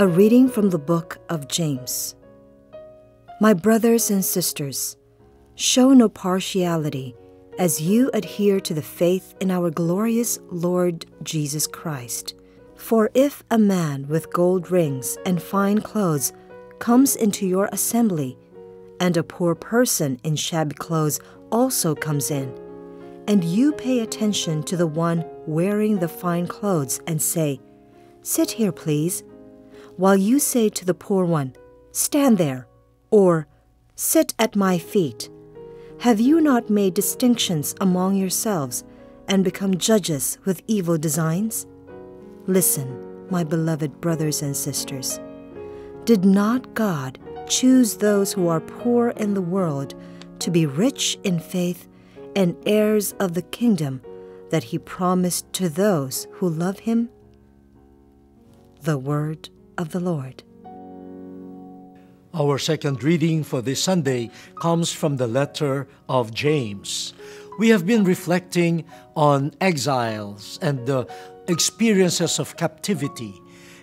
A reading from the book of James. My brothers and sisters, show no partiality as you adhere to the faith in our glorious Lord Jesus Christ. For if a man with gold rings and fine clothes comes into your assembly, and a poor person in shabby clothes also comes in, and you pay attention to the one wearing the fine clothes and say, "Sit here, please," while you say to the poor one, "Stand there," or "Sit at my feet," have you not made distinctions among yourselves and become judges with evil designs? Listen, my beloved brothers and sisters. Did not God choose those who are poor in the world to be rich in faith and heirs of the kingdom that He promised to those who love Him? The word of the Lord. Our second reading for this Sunday comes from the letter of James. We have been reflecting on exiles and the experiences of captivity.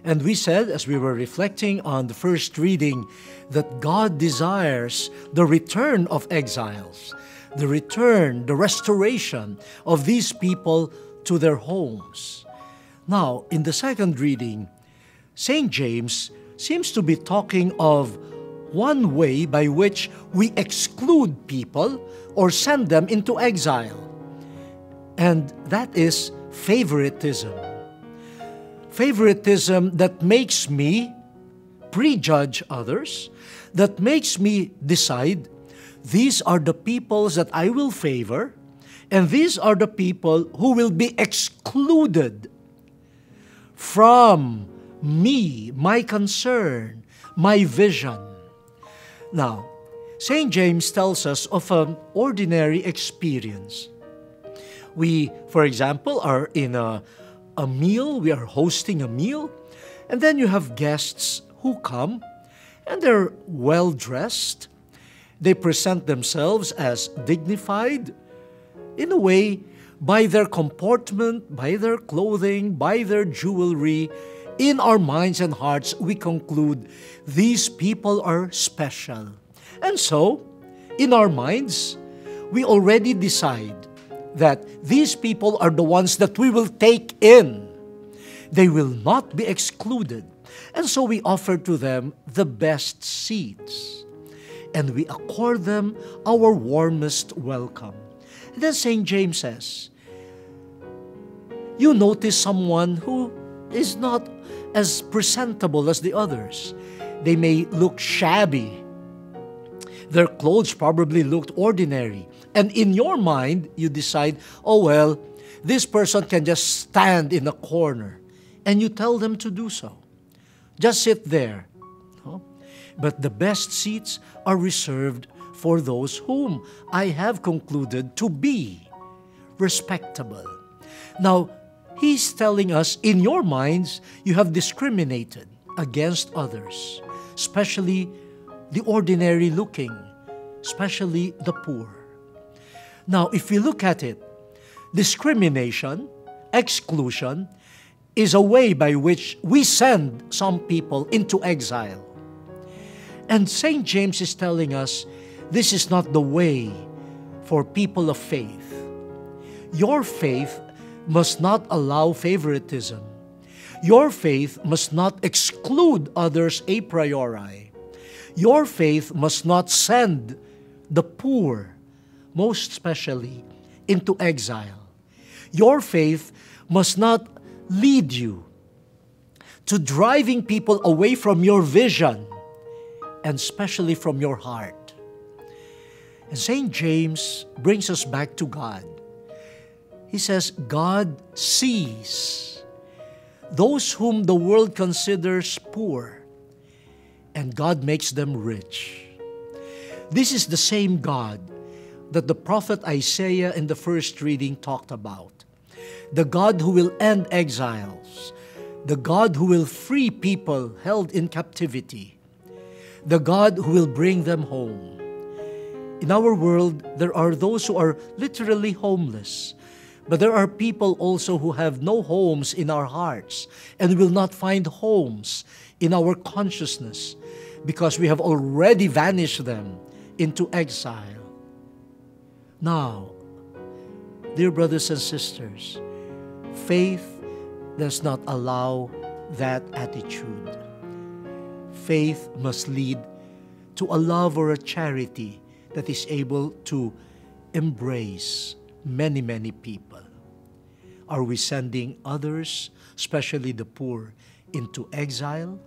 And we said, as we were reflecting on the first reading, that God desires the return of exiles, the return, the restoration of these people to their homes. Now, in the second reading, St. James seems to be talking of one way by which we exclude people or send them into exile, and that is favoritism. Favoritism that makes me prejudge others, that makes me decide these are the peoples that I will favor, and these are the people who will be excluded from me, my concern, my vision. Now, St. James tells us of an ordinary experience. We, for example, are in a meal, we are hosting a meal, and then you have guests who come, and they're well-dressed. They present themselves as dignified, in a way, by their comportment, by their clothing, by their jewelry. In our minds and hearts, we conclude these people are special. And so, in our minds, we already decide that these people are the ones that we will take in. They will not be excluded. And so we offer to them the best seats. And we accord them our warmest welcome. And then St. James says, you notice someone who is not as presentable as the others. They may look shabby. Their clothes probably looked ordinary. And in your mind, you decide, oh well, this person can just stand in a corner. And you tell them to do so. Just sit there. No? But the best seats are reserved for those whom I have concluded to be respectable. Now, he's telling us, in your minds, you have discriminated against others, especially the ordinary looking, especially the poor. Now, if we look at it, discrimination, exclusion, is a way by which we send some people into exile. And St. James is telling us, this is not the way for people of faith. Your faith must not allow favoritism. Your faith must not exclude others a priori. Your faith must not send the poor, most especially, into exile. Your faith must not lead you to driving people away from your vision, and especially from your heart. And St. James brings us back to God. He says, God sees those whom the world considers poor, and God makes them rich. This is the same God that the prophet Isaiah in the first reading talked about. The God who will end exiles, the God who will free people held in captivity, the God who will bring them home. In our world, there are those who are literally homeless, But there are people also who have no homes in our hearts and will not find homes in our consciousness because we have already vanished them into exile. Now, dear brothers and sisters, faith does not allow that attitude. Faith must lead to a love or a charity that is able to embrace many, many people. Are we sending others, especially the poor, into exile?